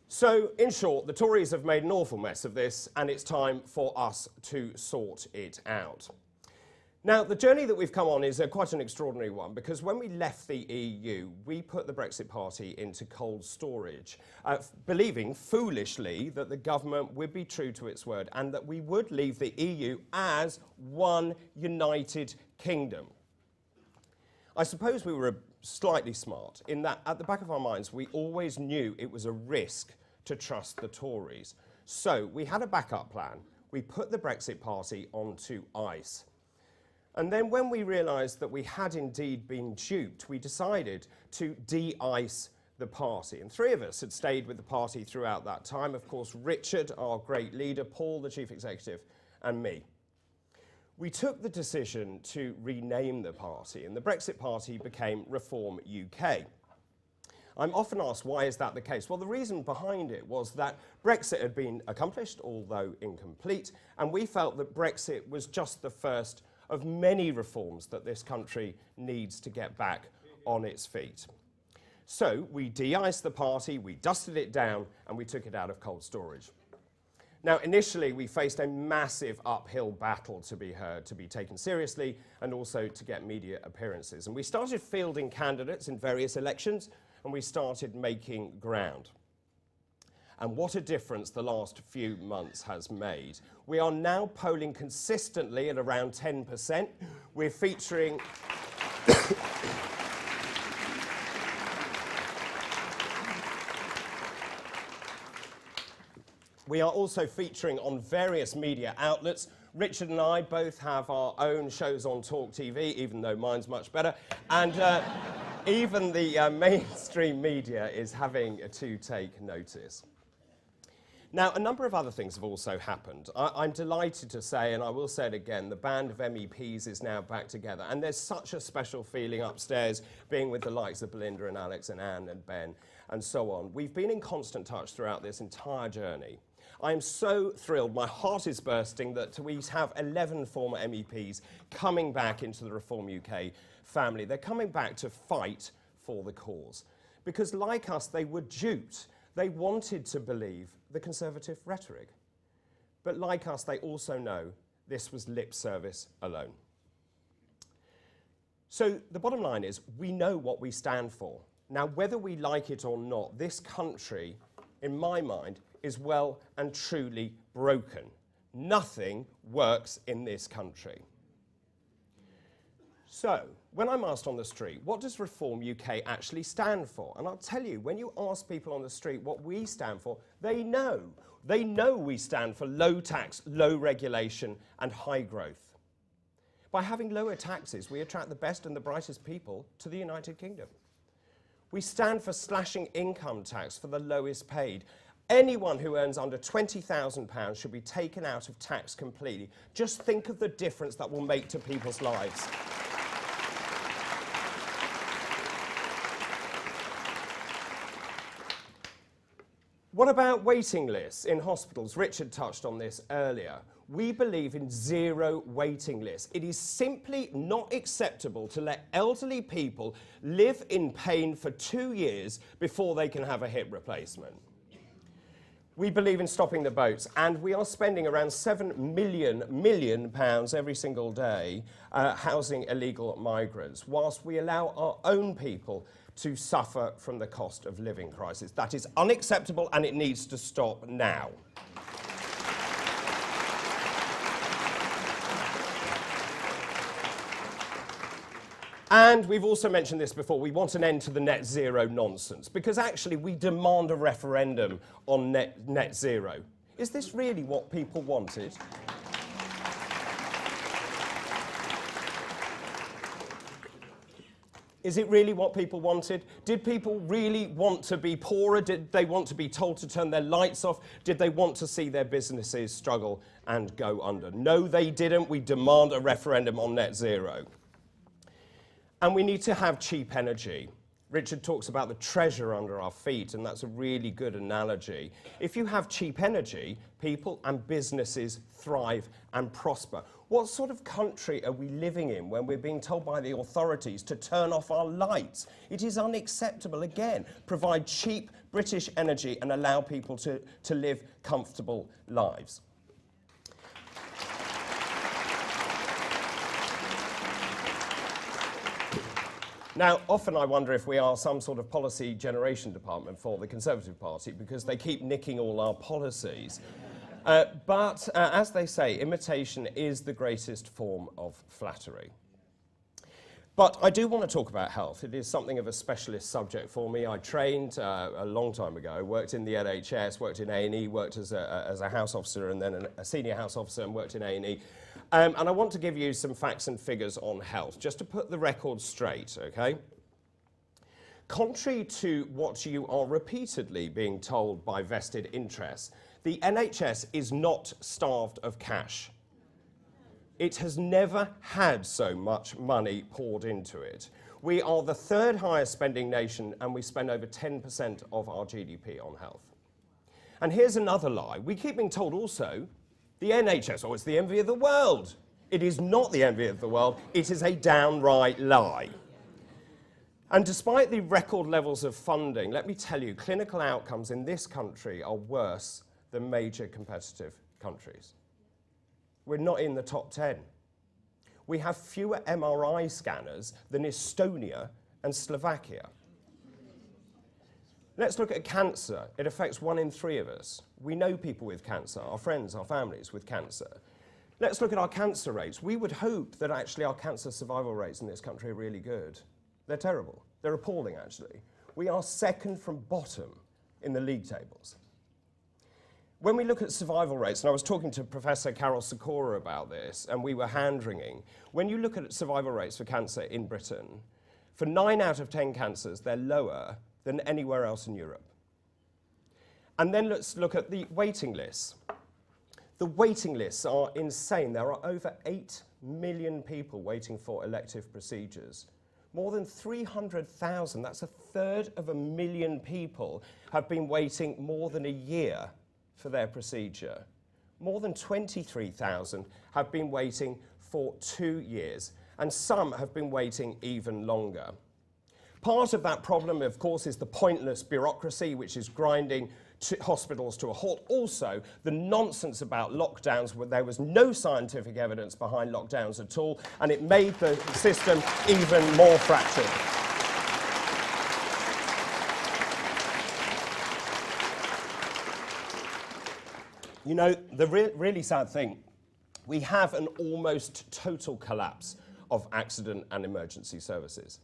So, in short, the Tories have made an awful mess of this, and it's time for us to sort it out. Now, the journey that we've come on is quite an extraordinary one, because when we left the EU, we put the Brexit Party into cold storage, believing foolishly that the government would be true to its word and that we would leave the EU as one united kingdom. I suppose we were slightly smart in that at the back of our minds, we always knew it was a risk to trust the Tories. So we had a backup plan. We put the Brexit Party onto ice. And then when we realised that we had indeed been duped, we decided to de-ice the party. And 3 of us had stayed with the party throughout that time. Of course, Richard, our great leader, Paul, the chief executive, and me. We took the decision to rename the party, and the Brexit Party became Reform UK. I'm often asked, why is that the case? Well, the reason behind it was that Brexit had been accomplished, although incomplete, and we felt that Brexit was just the first of many reforms that this country needs to get back on its feet. So we de-iced the party, we dusted it down, and we took it out of cold storage. Now, initially, we faced a massive uphill battle to be heard, to be taken seriously, and also to get media appearances. And we started fielding candidates in various elections, and we started making ground. And what a difference the last few months has made. We are now polling consistently at around 10%. We're featuring... We are also featuring on various media outlets. Richard and I both have our own shows on Talk TV, even though mine's much better. And even the mainstream media is having to take notice. Now, a number of other things have also happened. I'm delighted to say, and I will say it again, the band of MEPs is now back together. And there's such a special feeling upstairs being with the likes of Belinda and Alex and Anne and Ben and so on. We've been in constant touch throughout this entire journey. I'm so thrilled, my heart is bursting that we have 11 former MEPs coming back into the Reform UK family. They're coming back to fight for the cause. Because like us, they were duped. They wanted to believe the Conservative rhetoric. But like us, they also know this was lip service alone. So the bottom line is, we know what we stand for. Now, whether we like it or not, this country, in my mind, is well and truly broken. Nothing works in this country. So, when I'm asked on the street, what does Reform UK actually stand for? And I'll tell you, when you ask people on the street what we stand for, they know. They know we stand for low tax, low regulation, and high growth. By having lower taxes, we attract the best and the brightest people to the United Kingdom. We stand for slashing income tax for the lowest paid. Anyone who earns under £20,000 should be taken out of tax completely. Just think of the difference that will make to people's lives. What about waiting lists in hospitals? Richard touched on this earlier. We believe in zero waiting lists. It is simply not acceptable to let elderly people live in pain for 2 years before they can have a hip replacement. We believe in stopping the boats, and we are spending around £7 million every single day housing illegal migrants, whilst we allow our own people to suffer from the cost of living crisis. That is unacceptable and it needs to stop now. And we've also mentioned this before, we want an end to the net zero nonsense, because actually we demand a referendum on net zero. Is this really what people wanted? Is it really what people wanted? Did people really want to be poorer? Did they want to be told to turn their lights off? Did they want to see their businesses struggle and go under? No, they didn't. We demand a referendum on net zero. And we need to have cheap energy. Richard talks about the treasure under our feet, and that's a really good analogy. If you have cheap energy, people and businesses thrive and prosper. What sort of country are we living in when we're being told by the authorities to turn off our lights? It is unacceptable. Again, provide cheap British energy and allow people to live comfortable lives. Now, often I wonder if we are some sort of policy generation department for the Conservative Party, because they keep nicking all our policies. But as they say, imitation is the greatest form of flattery. But I do want to talk about health. It is something of a specialist subject for me. I trained a long time ago, worked in the NHS, worked in A&E, worked as a house officer and then a senior house officer and worked in A&E. And I want to give you some facts and figures on health, just to put the record straight, okay? Contrary to what you are repeatedly being told by vested interests, the NHS is not starved of cash. It has never had so much money poured into it. We are the third highest spending nation, and we spend over 10% of our GDP on health. And here's another lie. We keep being told also, the NHS, it's the envy of the world. It is not the envy of the world. It is a downright lie. And despite the record levels of funding, let me tell you, clinical outcomes in this country are worse than major competitive countries. We're not in the top 10. We have fewer MRI scanners than Estonia and Slovakia. Let's look at cancer. It affects 1 in 3 of us. We know people with cancer, our friends, our families with cancer. Let's look at our cancer rates. We would hope that actually our cancer survival rates in this country are really good. They're terrible. They're appalling, actually. We are second from bottom in the league tables. When we look at survival rates, and I was talking to Professor Carol Sikora about this, and we were hand-wringing, when you look at survival rates for cancer in Britain, for 9 out of 10 cancers, they're lower than anywhere else in Europe. And then let's look at the waiting lists. The waiting lists are insane. There are over 8 million people waiting for elective procedures. More than 300,000, that's 1/3 of 1 million people, have been waiting more than a year for their procedure. More than 23,000 have been waiting for 2 years, and some have been waiting even longer. Part of that problem, of course, is the pointless bureaucracy, which is grinding hospitals to a halt. Also, the nonsense about lockdowns, where there was no scientific evidence behind lockdowns at all, and it made the system even more fractured. You know, the really sad thing, we have an almost total collapse of accident and emergency services.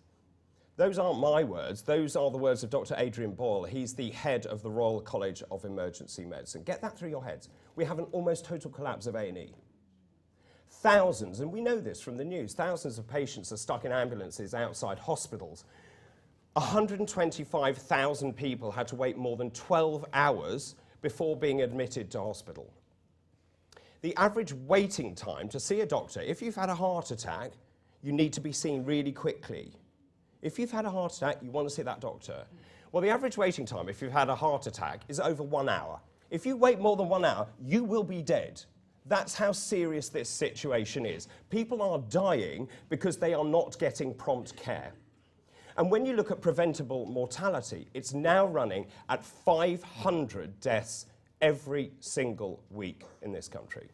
Those aren't my words. Those are the words of Dr. Adrian Boyle. He's the head of the Royal College of Emergency Medicine. Get that through your heads. We have an almost total collapse of A&E. Thousands, and we know this from the news, thousands of patients are stuck in ambulances outside hospitals. 125,000 people had to wait more than 12 hours before being admitted to hospital. The average waiting time to see a doctor, if you've had a heart attack, you need to be seen really quickly. If you've had a heart attack, you want to see that doctor. Well, the average waiting time, if you've had a heart attack, is over 1 hour. If you wait more than 1 hour, you will be dead. That's how serious this situation is. People are dying because they are not getting prompt care. And when you look at preventable mortality, it's now running at 500 deaths every single week in this country.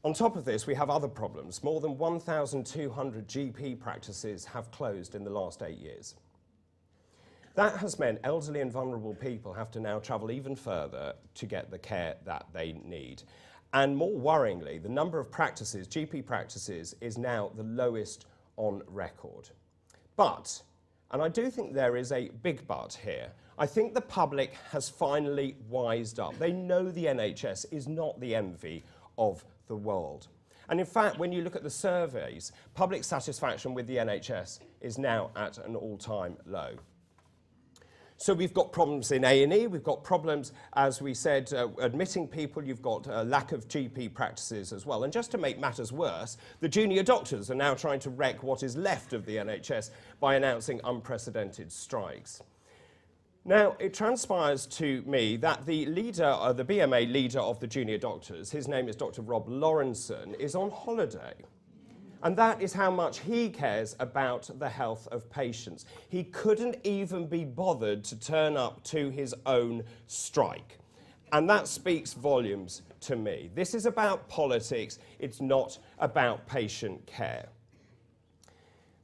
On top of this, we have other problems. More than 1,200 GP practices have closed in the last 8 years. That has meant elderly and vulnerable people have to now travel even further to get the care that they need. And more worryingly, the number of practices, GP practices, is now the lowest on record. But, and I do think there is a big but here, I think the public has finally wised up. They know the NHS is not the envy of the world. And in fact, when you look at the surveys, public satisfaction with the NHS is now at an all-time low. So we've got problems in A&E, we've got problems, as we said, admitting people, you've got a lack of GP practices as well. And just to make matters worse, the junior doctors are now trying to wreck what is left of the NHS by announcing unprecedented strikes. Now, it transpires to me that the leader, the BMA leader of the junior doctors, his name is Dr. Rob Lawrenson, is on holiday. And that is how much he cares about the health of patients. He couldn't even be bothered to turn up to his own strike. And that speaks volumes to me. This is about politics. It's not about patient care.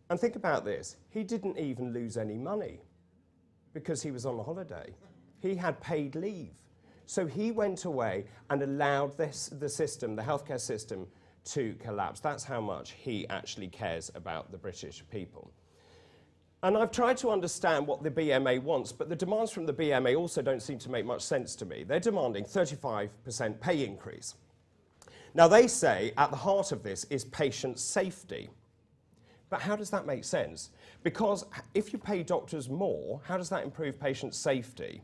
And think about this. He didn't even lose any money because he was on holiday. He had paid leave. So he went away and allowed the system, the healthcare system, to collapse. That's how much he actually cares about the British people. And I've tried to understand what the BMA wants, but the demands from the BMA also don't seem to make much sense to me. They're demanding 35% pay increase. Now they say at the heart of this is patient safety. But how does that make sense? Because if you pay doctors more, how does that improve patient safety?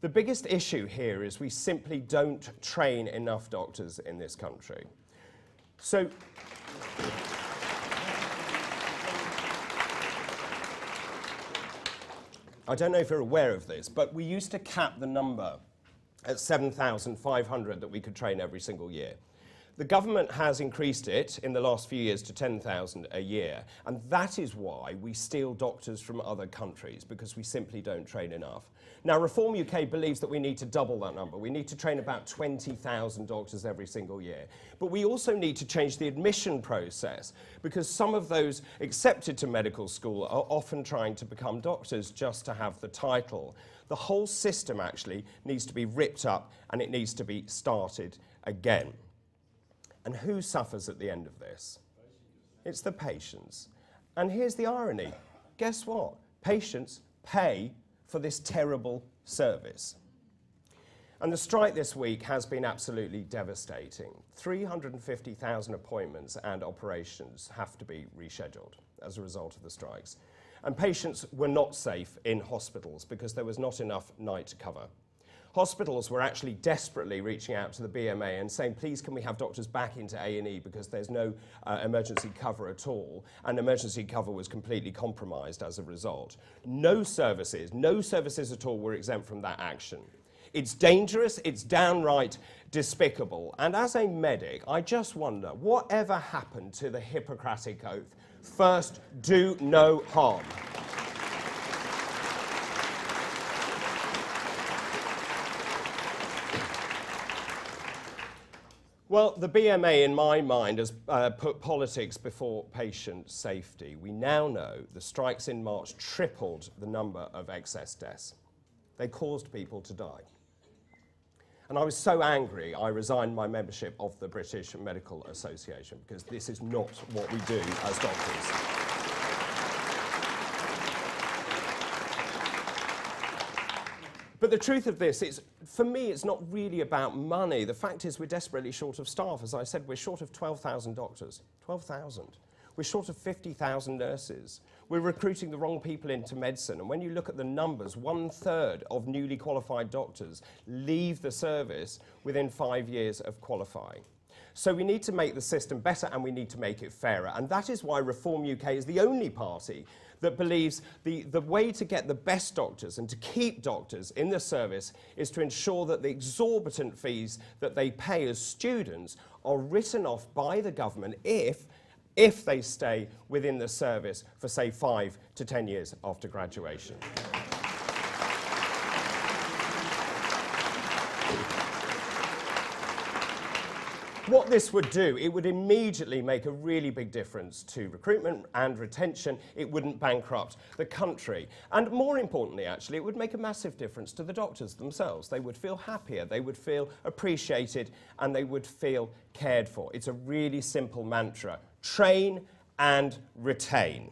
The biggest issue here is we simply don't train enough doctors in this country. So, I don't know if you're aware of this, but we used to cap the number at 7,500 that we could train every single year. The government has increased it in the last few years to 10,000 a year, and that is why we steal doctors from other countries, because we simply don't train enough. Now, Reform UK believes that we need to double that number. We need to train about 20,000 doctors every single year. But we also need to change the admission process, because some of those accepted to medical school are often trying to become doctors just to have the title. The whole system actually needs to be ripped up, and it needs to be started again. And who suffers at the end of this? It's the patients. And here's the irony. Guess what? Patients pay for this terrible service. And the strike this week has been absolutely devastating. 350,000 appointments and operations have to be rescheduled as a result of the strikes. And patients were not safe in hospitals because there was not enough night cover. Hospitals were actually desperately reaching out to the BMA and saying, please, can we have doctors back into A&E because there's no emergency cover at all, and emergency cover was completely compromised as a result. No services at all were exempt from that action. It's dangerous, it's downright despicable, and as a medic, I just wonder, whatever happened to the Hippocratic Oath? First, do no harm. Well, the BMA, in my mind, has put politics before patient safety. We now know the strikes in March tripled the number of excess deaths. They caused people to die. And I was so angry, I resigned my membership of the British Medical Association, because this is not what we do as doctors. But the truth of this is, for me, it's not really about money. The fact is we're desperately short of staff. As I said, we're short of 12,000 doctors. 12,000. We're short of 50,000 nurses. We're recruiting the wrong people into medicine. And when you look at the numbers, 1/3 of newly qualified doctors leave the service within 5 years of qualifying. So we need to make the system better, and we need to make it fairer. And that is why Reform UK is the only party that believes the way to get the best doctors and to keep doctors in the service is to ensure that the exorbitant fees that they pay as students are written off by the government if they stay within the service for, say, 5 to 10 years after graduation. What this would do, it would immediately make a really big difference to recruitment and retention. It wouldn't bankrupt the country. And more importantly, actually, it would make a massive difference to the doctors themselves. They would feel happier, they would feel appreciated, and they would feel cared for. It's a really simple mantra. Train and retain.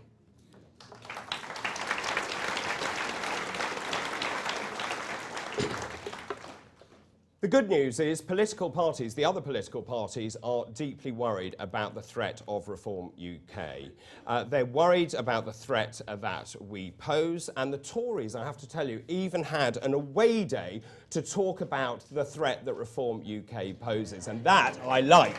The good news is political parties, the other political parties, are deeply worried about the threat of Reform UK. They're worried about the threat that we pose, and the Tories, I have to tell you, even had an away day to talk about the threat that Reform UK poses, and that I like.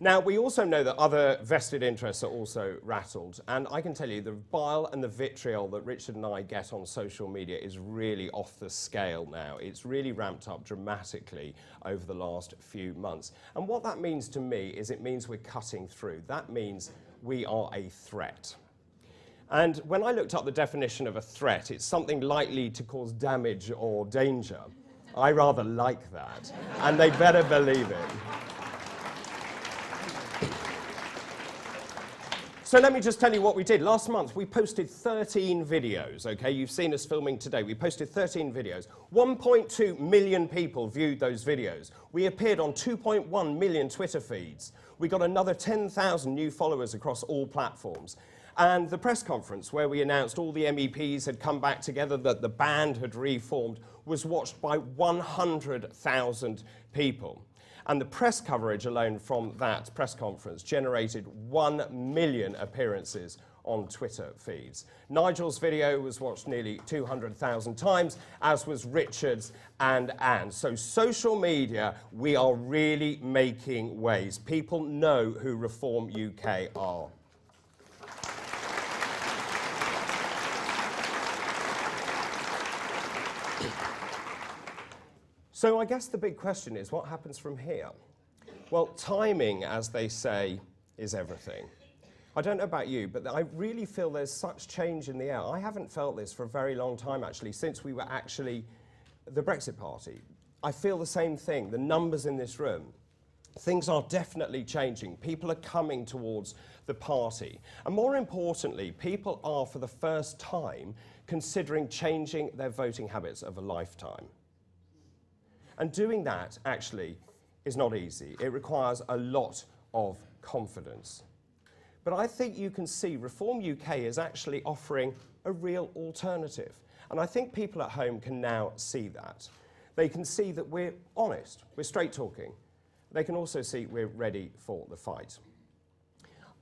Now, we also know that other vested interests are also rattled, and I can tell you the bile and the vitriol that Richard and I get on social media is really off the scale now. It's really ramped up dramatically over the last few months. And what that means to me is it means we're cutting through. That means we are a threat. And when I looked up the definition of a threat, it's something likely to cause damage or danger. I rather like that, and they better believe it. So let me just tell you what we did. Last month, we posted 13 videos, okay? You've seen us filming today. We posted 13 videos. 1.2 million people viewed those videos. We appeared on 2.1 million Twitter feeds. We got another 10,000 new followers across all platforms. And the press conference, where we announced all the MEPs had come back together, that the band had reformed, was watched by 100,000 people. And the press coverage alone from that press conference generated 1 million appearances on Twitter feeds. Nigel's video was watched nearly 200,000 times, as was Richard's and Ann's. So social media, we are really making waves. People know who Reform UK are. So I guess the big question is, what happens from here? Well, timing, as they say, is everything. I don't know about you, but I really feel there's such change in the air. I haven't felt this for a very long time, actually, since we were actually the Brexit Party. I feel the same thing, the numbers in this room. Things are definitely changing. People are coming towards the party. And more importantly, people are, for the first time, considering changing their voting habits of a lifetime. And doing that, actually, is not easy. It requires a lot of confidence. But I think you can see Reform UK is actually offering a real alternative. And I think people at home can now see that. They can see that we're honest, we're straight talking. They can also see we're ready for the fight.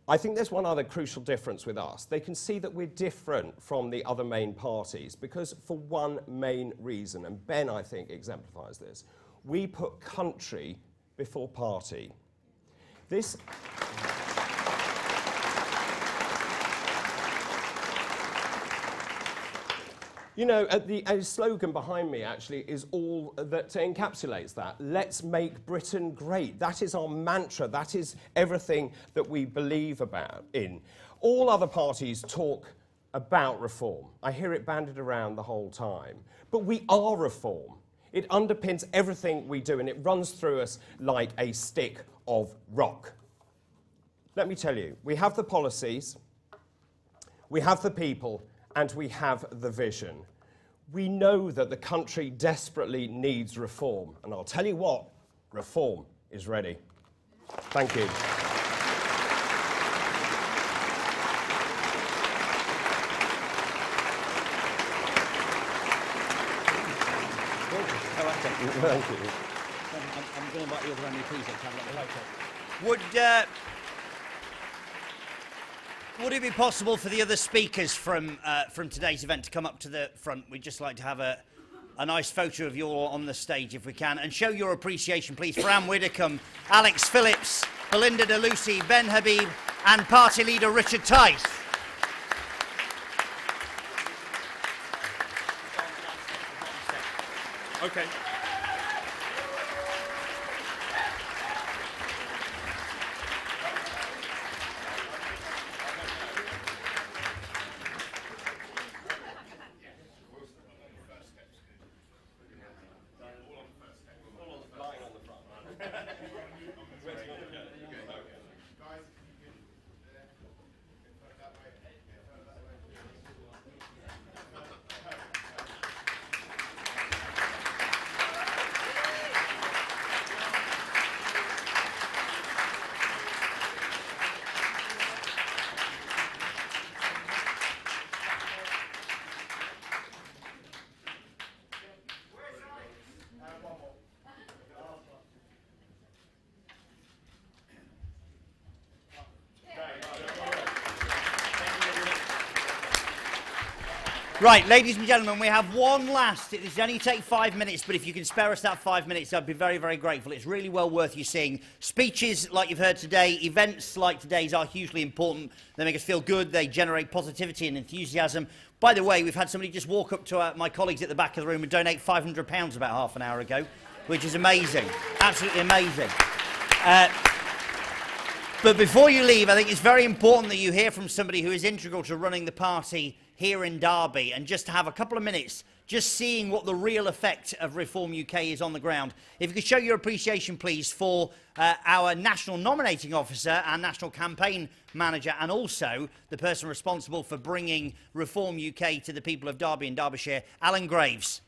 I think there's one other crucial difference with us. They can see that we're different from the other main parties because for one main reason, and Ben, I think, exemplifies this, we put country before party. This... You know, a slogan behind me, actually, is all that encapsulates that. Let's make Britain great. That is our mantra. That is everything that we believe in. All other parties talk about reform. I hear it bandied around the whole time. But we are reform. It underpins everything we do, and it runs through us like a stick of rock. Let me tell you, we have the policies, we have the people, and we have the vision. We know that the country desperately needs reform. And I'll tell you what, reform is ready. Thank you. Thank you. I'm going to invite the other MEPs to have a look. Would it be possible for the other speakers from today's event to come up to the front? We'd just like to have a nice photo of you all on the stage, if we can, and show your appreciation, please, for Ann Widdecombe, Alex Phillips, Belinda de Lucy, Ben Habib, and party leader Richard Tice. Okay. Right, ladies and gentlemen, we have one last. It only take 5 minutes, but if you can spare us that 5 minutes, I'd be very, very grateful. It's really well worth you seeing. Speeches like you've heard today, events like today's are hugely important. They make us feel good. They generate positivity and enthusiasm. By the way, we've had somebody just walk up to my colleagues at the back of the room and donate £500 about half an hour ago, which is amazing. Absolutely amazing. But before you leave, I think it's very important that you hear from somebody who is integral to running the party here in Derby, and just to have a couple of minutes just seeing what the real effect of Reform UK is on the ground. If you could show your appreciation, please, for our National Nominating Officer and National Campaign Manager, and also the person responsible for bringing Reform UK to the people of Derby and Derbyshire, Alan Graves.